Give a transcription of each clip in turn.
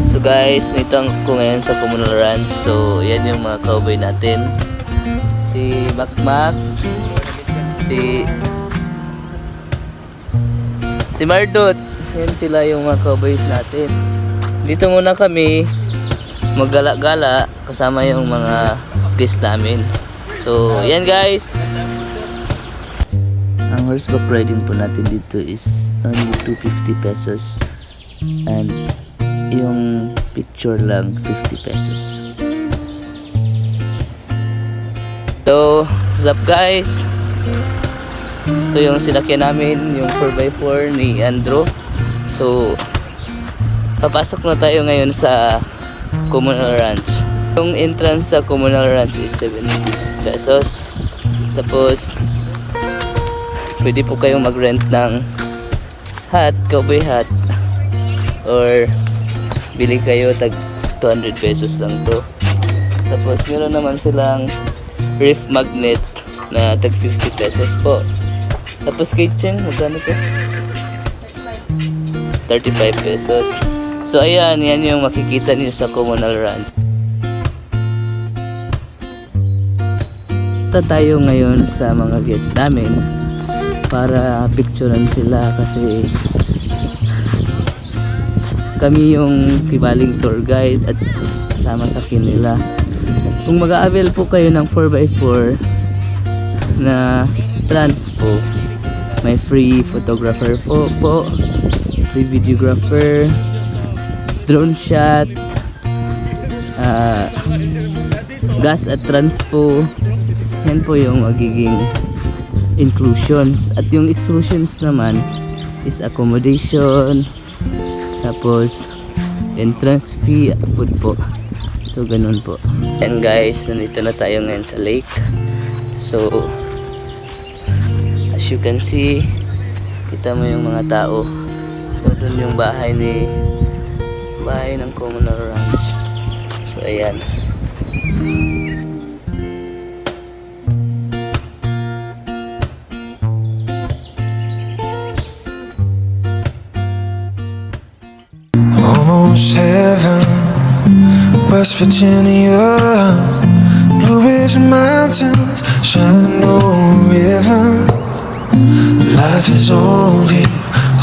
So guys, nito ko ngayon sa Communal Ranch. So yan yung mga cowboy natin. Si Makmak, si Mardot. Yan sila yung mga cowboys natin. Dito muna kami maggala-gala kasama yung mga guest namin. So yan guys. Ang horseback riding po natin dito is only 250 pesos. And yung picture lang 50 pesos. So, what's up guys? Ito yung sinakyan namin, yung 4x4 ni Andrew. So, papasok na tayo ngayon sa Communal Ranch. Yung entrance sa Communal Ranch is 70 pesos. Tapos, pwede po kayong mag-rent ng hat, cowboy hat. Or, bili kayo, tag 200 pesos lang to. Tapos, meron naman silang reef magnet na tag 50 pesos po. Tapos kitchen, magkano to? 35 pesos. So ayan, yan yung makikita niyo sa Communal Ranch. Punta tayo ngayon sa mga guests namin para picturean sila kasi kami yung kibaling tour guide at kasama sa nila. Kung mag-a-avail po kayo ng 4x4 na transpo, may free photographer po, free videographer, drone shot, gas at transpo. Yan po yung magiging inclusions. At yung exclusions naman is accommodation, tapos entrance fee at food po. So ganun po. And guys, nandito na tayo ngayon sa lake. So as you can see, kita mo yung mga tao. So doon yung bahay ng Communal Ranch. So ayan. Almost heaven, West Virginia, Blue Ridge Mountains, shining over a river. Life is old here,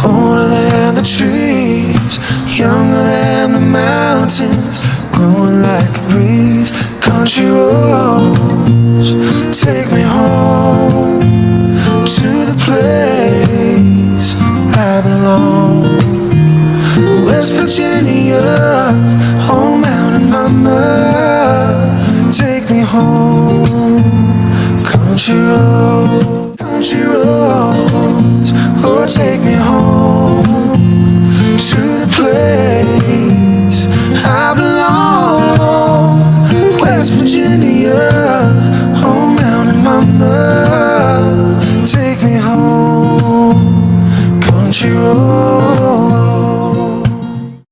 older than the trees, younger than the mountains, growing like a breeze. Country roads, take me home to the place I belong. West Virginia, home mountain mama, take me home. Country roads, oh take me home.